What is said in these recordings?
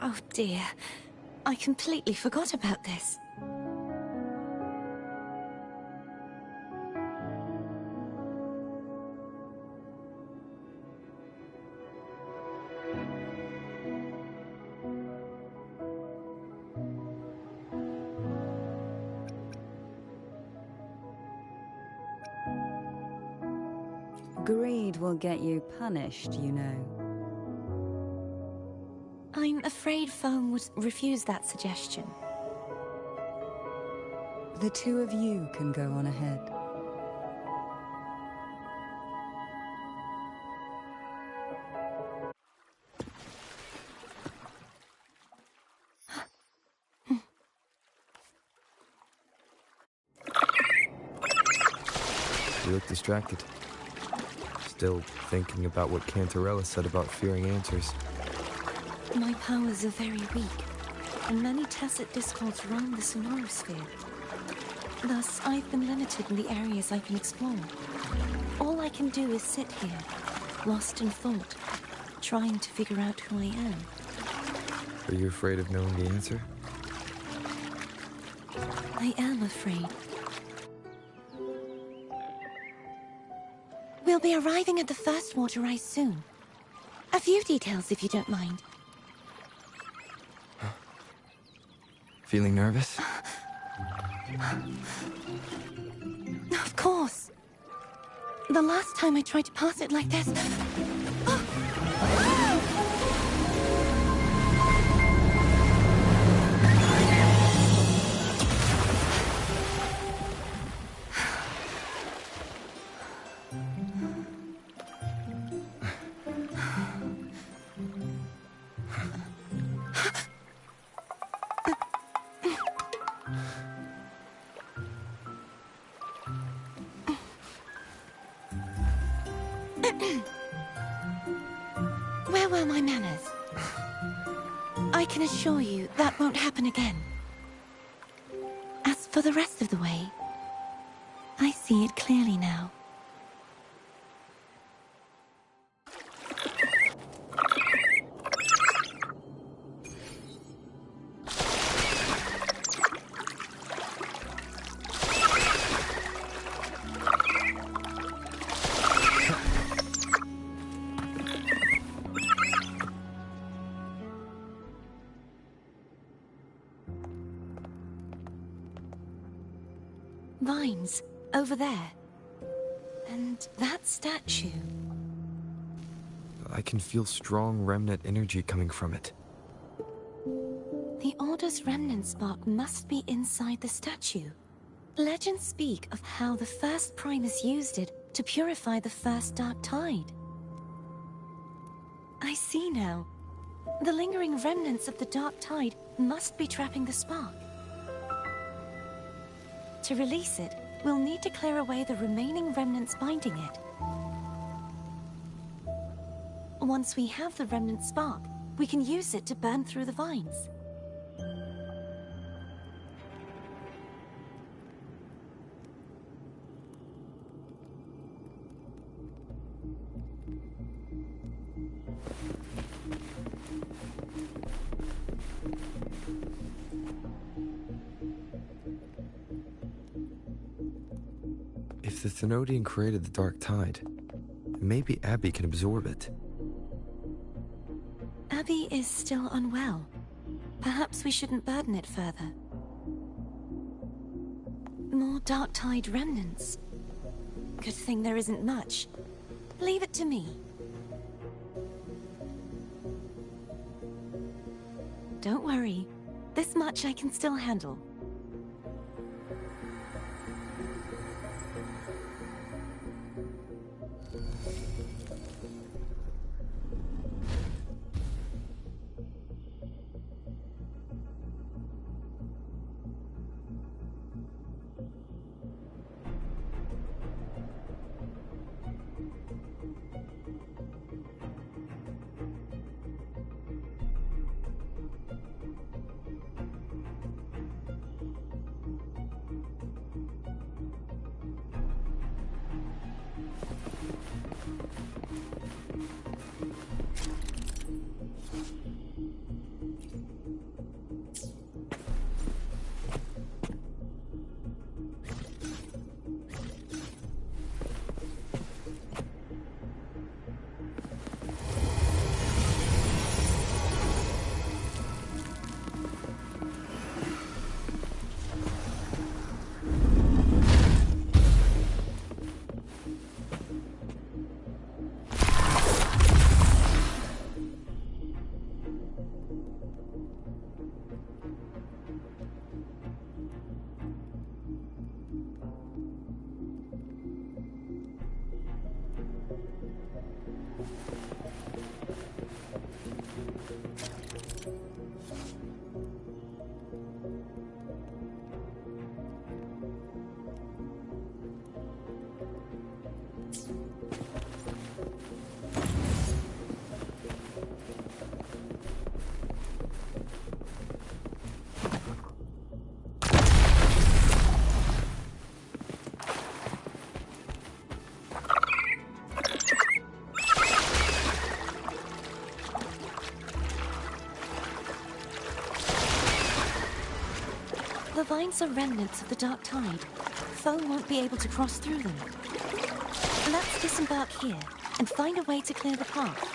Oh dear, I completely forgot about this. Greed will get you punished, you know. I'm afraid Foam would refuse that suggestion. The two of you can go on ahead. You look distracted. Still thinking about what Cantarella said about fearing answers. My powers are very weak, and many tacit discords roam the sonorosphere. Thus, I've been limited in the areas I can explore. All I can do is sit here, lost in thought, trying to figure out who I am. Are you afraid of knowing the answer? I am afraid. We'll be arriving at the first water ice soon. A few details, if you don't mind. Feeling nervous? Of course. The last time I tried to pass it like this... Where were my manners? I can assure you that won't happen again. As for the rest of the way, I see it clearly now. Vines, over there. And that statue. I can feel strong remnant energy coming from it. The Order's remnant spark must be inside the statue. Legends speak of how the first Primus used it to purify the first Dark Tide. I see now. The lingering remnants of the Dark Tide must be trapping the spark. To release it, we'll need to clear away the remaining remnants binding it. Once we have the remnant spark, we can use it to burn through the vines. If the Thenodian created the Dark Tide, maybe Abby can absorb it. Abby is still unwell. Perhaps we shouldn't burden it further. More Dark Tide remnants. Good thing there isn't much. Leave it to me. Don't worry. This much I can still handle. the lines are remnants of the dark tide, foe won't be able to cross through them. Let's disembark here and find a way to clear the path.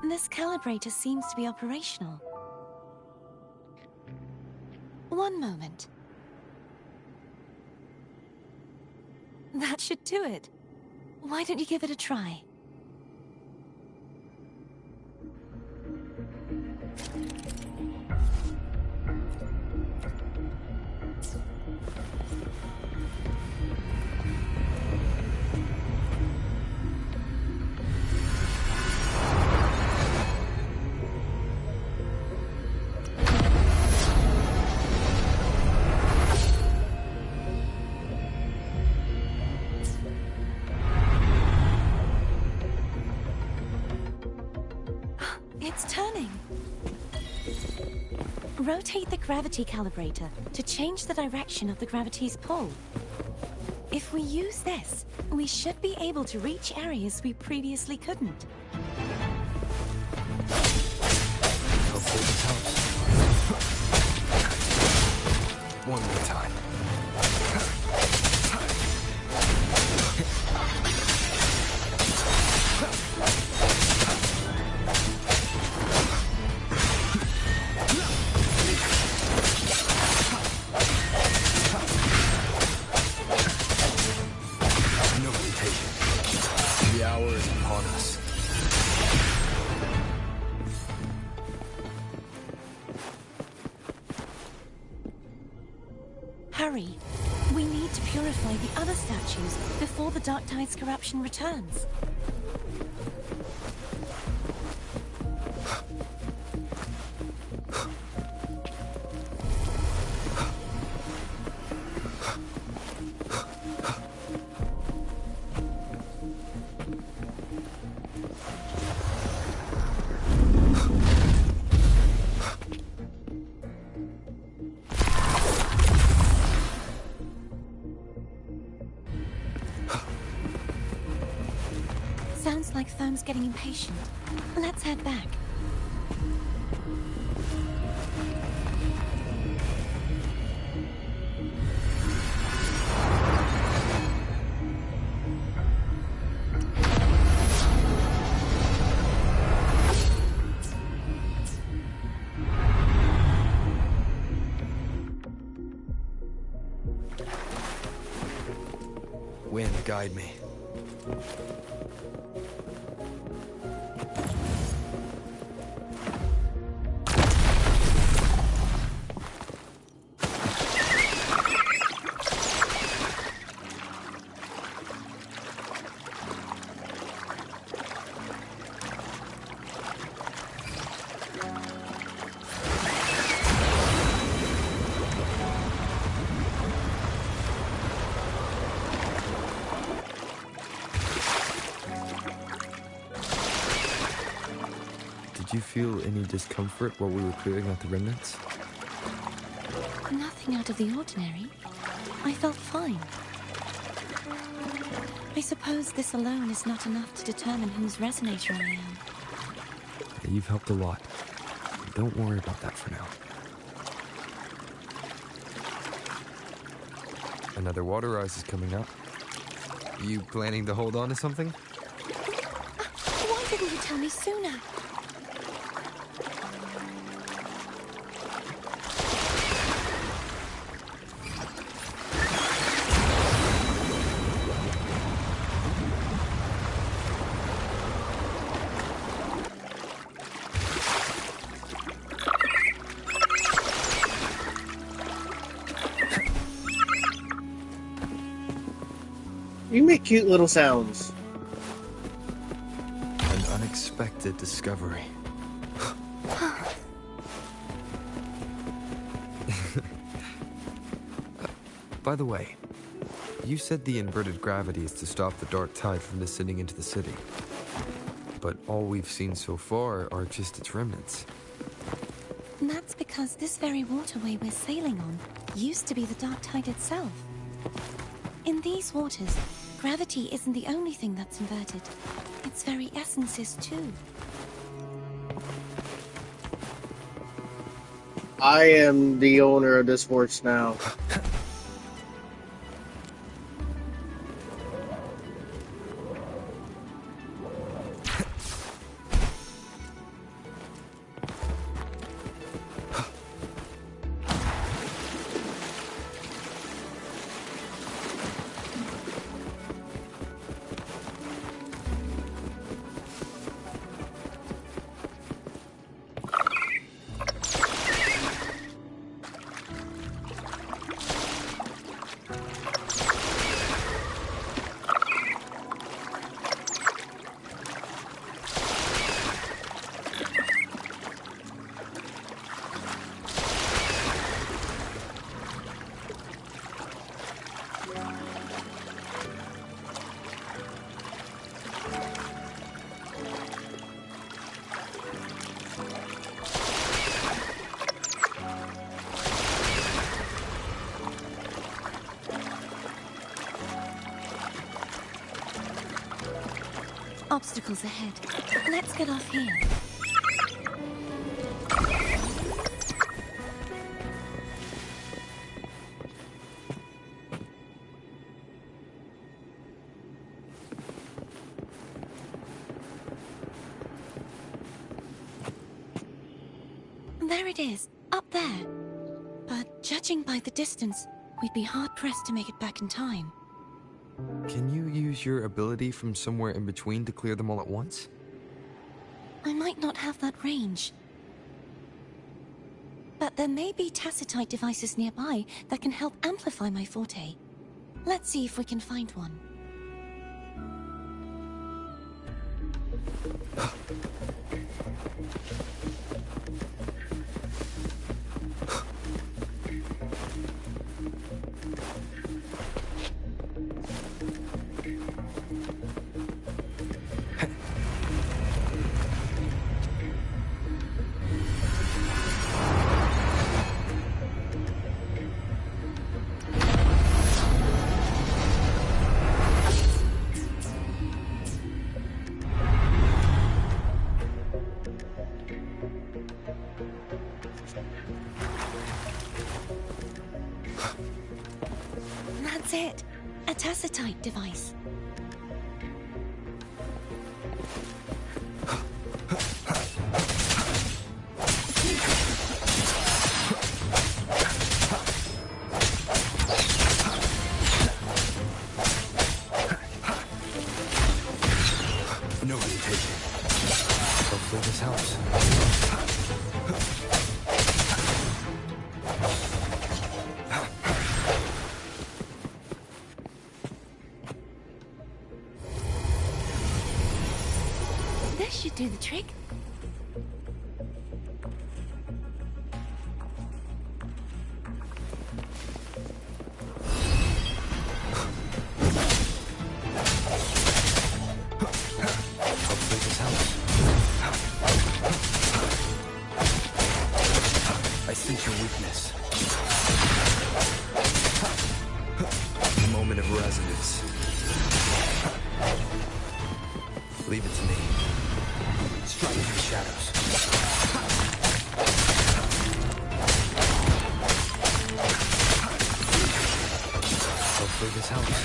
This calibrator seems to be operational. One moment. That should do it. Why don't you give it a try? It's turning. Rotate the gravity calibrator to change the direction of the gravity's pull. If we use this, we should be able to reach areas we previously couldn't. Hopefully this helps. One more time. The hour is upon us. Hurry. We need to purify the other statues before the Dark Tide's corruption returns. Sounds like Foam's getting impatient. Let's head back. Wind, guide me. Did you feel any discomfort while we were clearing out the remnants? Nothing out of the ordinary. I felt fine. I suppose this alone is not enough to determine whose resonator I am. You've helped a lot. Don't worry about that for now. Another water rise is coming up. You planning to hold on to something? Why didn't you tell me sooner? You make cute little sounds. An unexpected discovery. By the way, you said the inverted gravity is to stop the dark tide from descending into the city. But all we've seen so far are just its remnants. And that's because this very waterway we're sailing on used to be the dark tide itself. In these waters, gravity isn't the only thing that's inverted. Its very essence is too. I am the owner of this horse now. Obstacles ahead. Let's get off here. There it is, up there. But judging by the distance, we'd be hard-pressed to make it back in time. Can you use your ability from somewhere in between to clear them all at once? I might not have that range. But there may be tacitite devices nearby that can help amplify my forte. Let's see if we can find one. That's it. A tacitite device. No hesitation. Hopefully this helps. This should do the trick. Hopefully this helps. I sense your weakness. Moment of resonance. Leave it to me. Strike through the shadows. Hopefully this helps.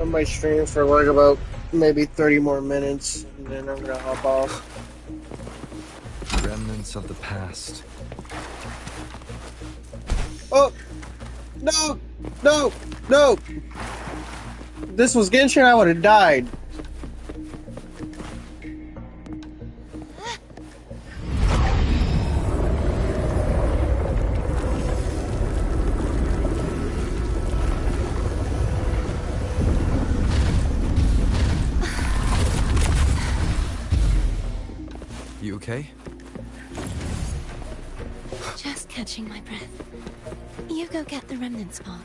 I might stream for like about maybe 30 more minutes, and then I'm gonna hop off. Remnants of the past. Oh! No! No! No! This was Genshin, I would have died. okay? Just catching my breath. You go get the remnant spark.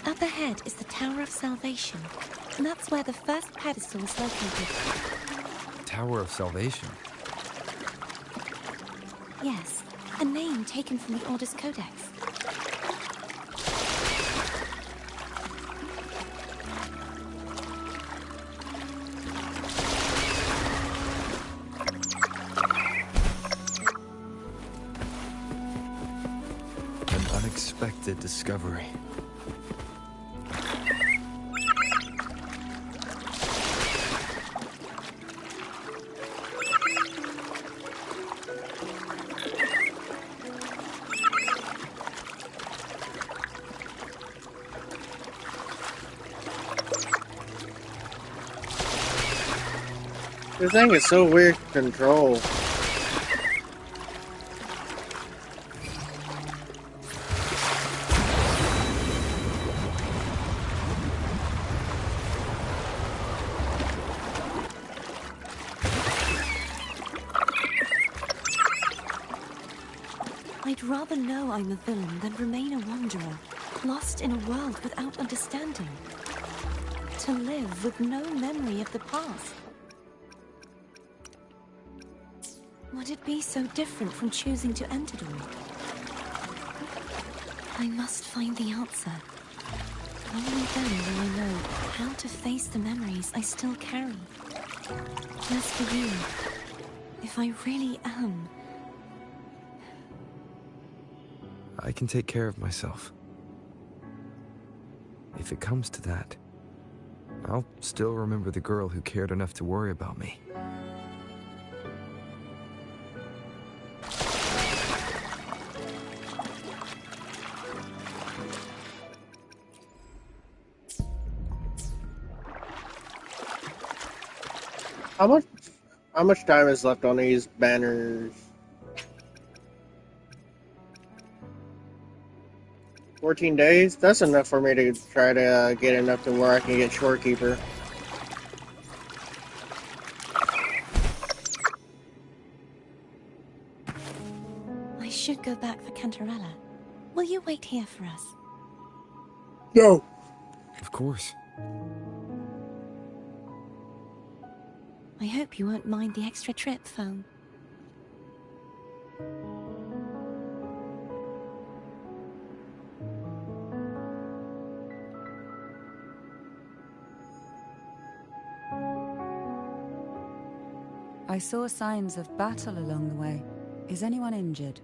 Up ahead is the Tower of Salvation. And that's where the first pedestal is located. Tower of Salvation. Yes, a name taken from the Order's Codex. An unexpected discovery. This thing is so weird to control. I'd rather know I'm a villain than remain a wanderer, lost in a world without understanding. To live with no memory of the past. Would it be so different from choosing to end it all? I must find the answer. Only then will I know how to face the memories I still carry. As for you, if I really am... I can take care of myself. If it comes to that, I'll still remember the girl who cared enough to worry about me. How much time is left on these banners? 14 days? That's enough for me to try to get enough to where I can get Shorekeeper. I should go back for Cantarella. Will you wait here for us? No. Of course. I hope you won't mind the extra trip, Foam. I saw signs of battle along the way. Is anyone injured?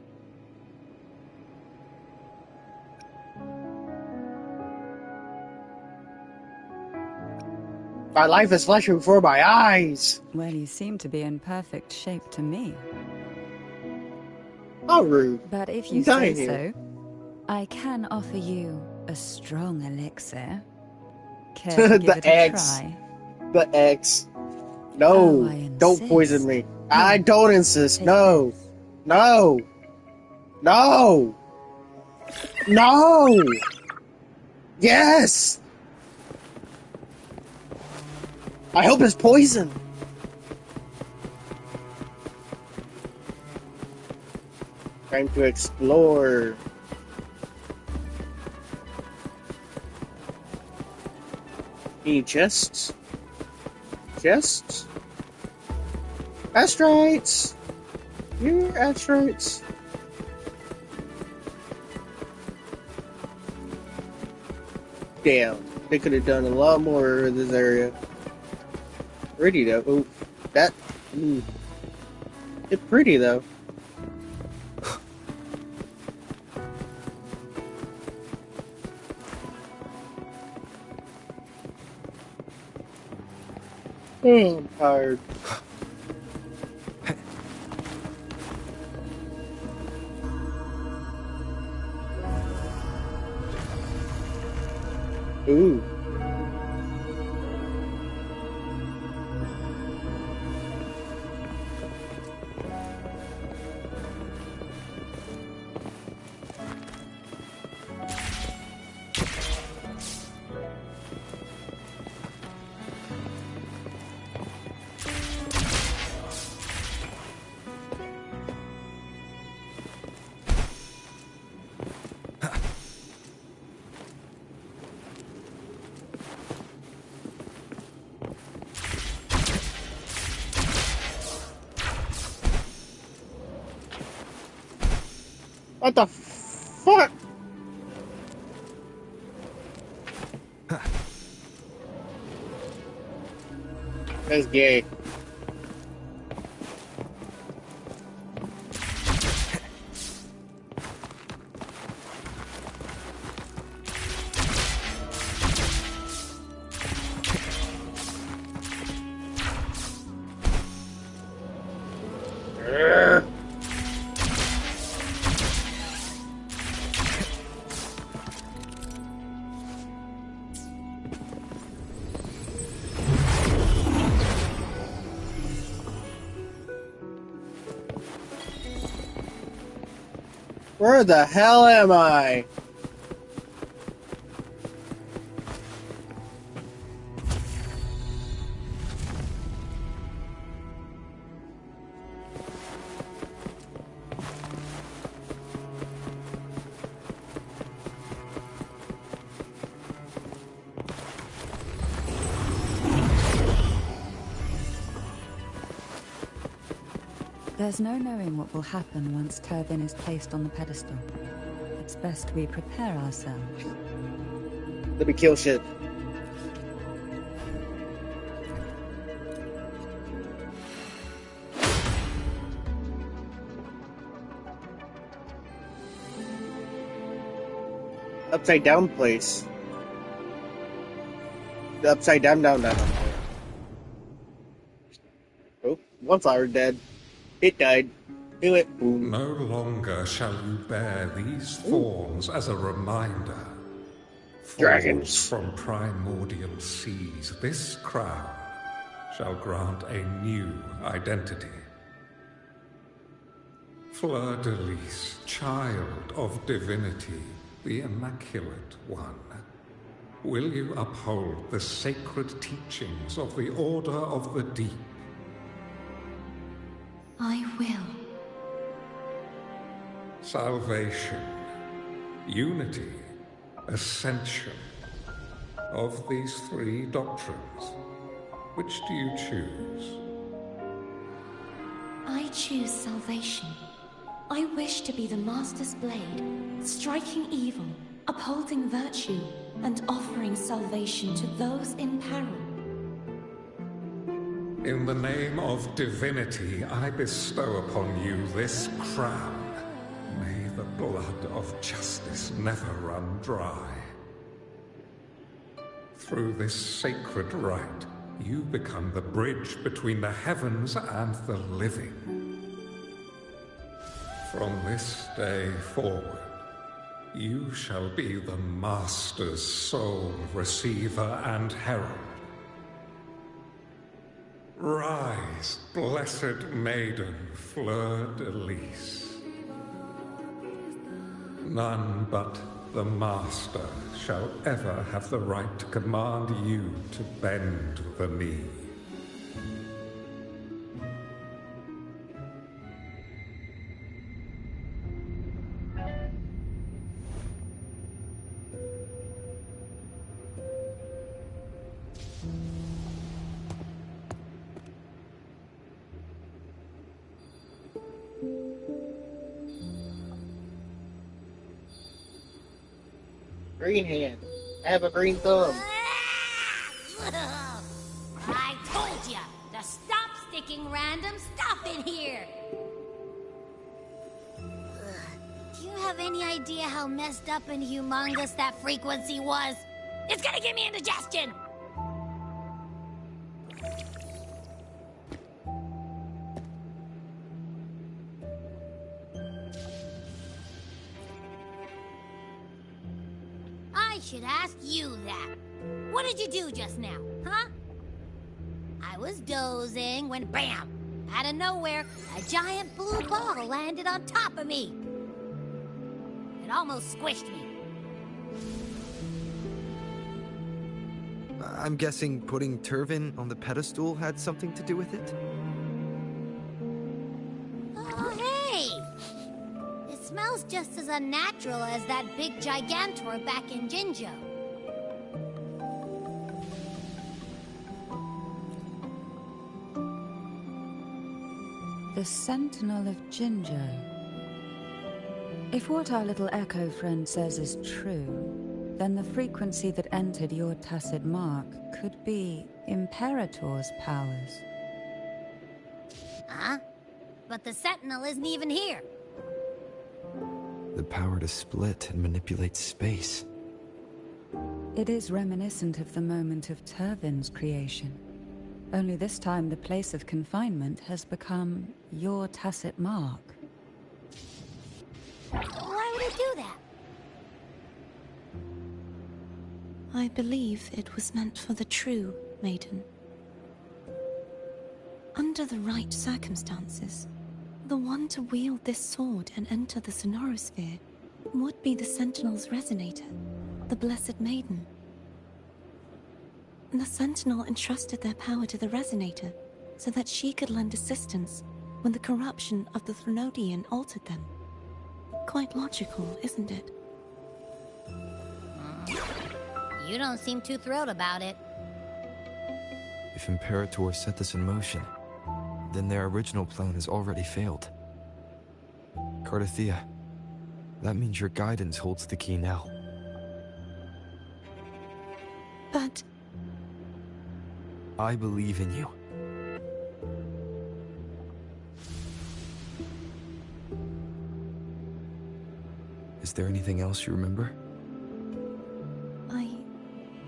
My life is flashing before my eyes! Well, you seem to be in perfect shape to me. How rude. But if I'm you say dying here. so, I can offer you a strong elixir. Care to give The it eggs. a try? The X. Oh, No, I don't poison insist. me. I don't insist. Take No. this. No. No. No. Yes. I hope it's poison. Time to explore. Any chests? Chests? Asteroids! Here, asteroids. Damn, they could have done a lot more in this area. Pretty though. Oh, that. It's pretty though. I'm tired. Ooh. What the fuck? That's gay. Where the hell am I? There's no knowing what will happen once Turvin is placed on the pedestal. It's best we prepare ourselves. Let me kill shit. Upside down place. The upside down. Oh, one flower dead. It died. Do it. Boom. No longer shall you bear these thorns as a reminder. Dragons. Thorns from primordial seas, this crown shall grant a new identity. Fleur-de-Lis, child of divinity, the Immaculate One, will you uphold the sacred teachings of the Order of the Deep? I will. Salvation, unity, ascension. Of these three doctrines, which do you choose? I choose salvation. I wish to be the Master's blade, striking evil, upholding virtue, and offering salvation to those in peril. In the name of divinity, I bestow upon you this crown. May the blood of justice never run dry. Through this sacred rite, you become the bridge between the heavens and the living. From this day forward, you shall be the Master's sole receiver and herald. Rise, blessed maiden Fleur-de-Lis. None but the Master shall ever have the right to command you to bend the knee. Green hand. I have a green thumb. I told you to stop sticking random stuff in here. Do you have any idea how messed up and humongous that frequency was? It's gonna give me indigestion! I should ask you that. What did you do just now, huh? I was dozing when BAM! Out of nowhere, a giant blue ball landed on top of me. It almost squished me. I'm guessing putting Turvin on the pedestal had something to do with it? Oh, hey! It smells just as unnatural as that big gigantor back in Jinzhou. The Sentinel of Jinzhou. If what our little echo friend says is true, then the frequency that entered your tacit mark could be Imperator's powers. Huh? But the Sentinel isn't even here. The power to split and manipulate space. It is reminiscent of the moment of Turvin's creation. Only this time the place of confinement has become your tacit mark. Why would it do that? I believe it was meant for the true maiden. Under the right circumstances, the one to wield this sword and enter the sonorosphere would be the Sentinel's resonator, the Blessed Maiden. The Sentinel entrusted their power to the resonator so that she could lend assistance when the corruption of the Threnodian altered them. Quite logical, isn't it? You don't seem too thrilled about it. If Imperator set this in motion, then their original plan has already failed. Cardathea, that means your guidance holds the key now. But I believe in you. Is there anything else you remember? I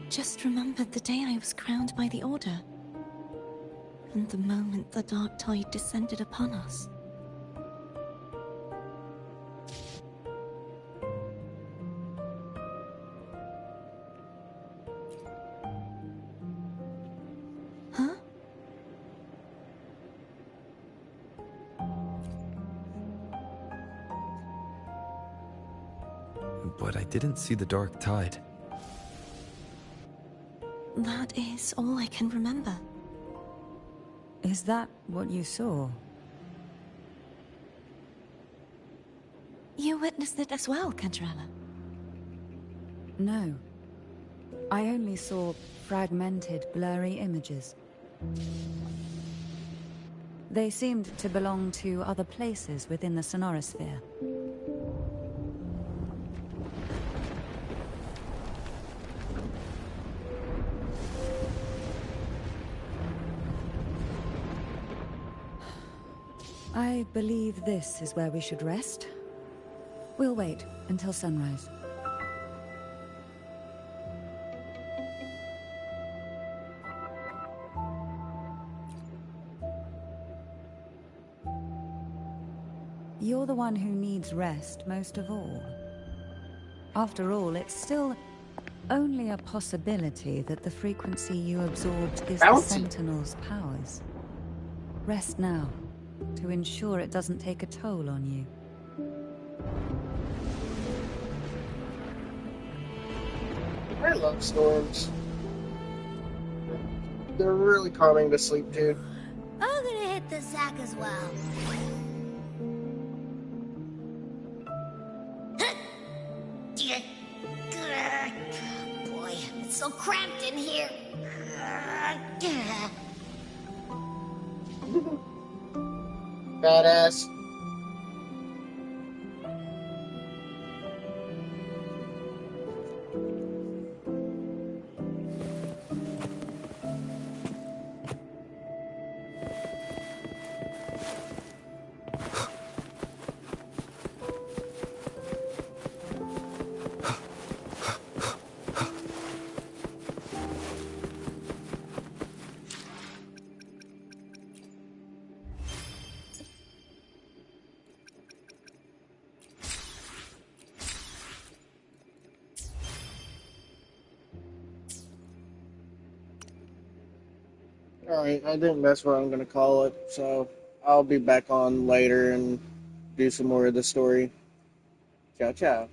just remembered the day I was crowned by the Order. And the moment the dark tide descended upon us. Huh? But I didn't see the dark tide. That is all I can remember. Is that what you saw? You witnessed it as well, Cantrella. No. I only saw fragmented, blurry images. They seemed to belong to other places within the sonorosphere. I believe this is where we should rest. We'll wait until sunrise. You're the one who needs rest most of all. After all, it's still only a possibility that the frequency you absorbed is the Sentinel's powers. Rest now, to ensure it doesn't take a toll on you. I love storms. They're really calming to sleep, dude. I'm gonna hit the sack as well. Boy, it's so cramped in here. Badass. Alright, I think that's what I'm gonna call it, so I'll be back on later and do some more of the story. Ciao, ciao.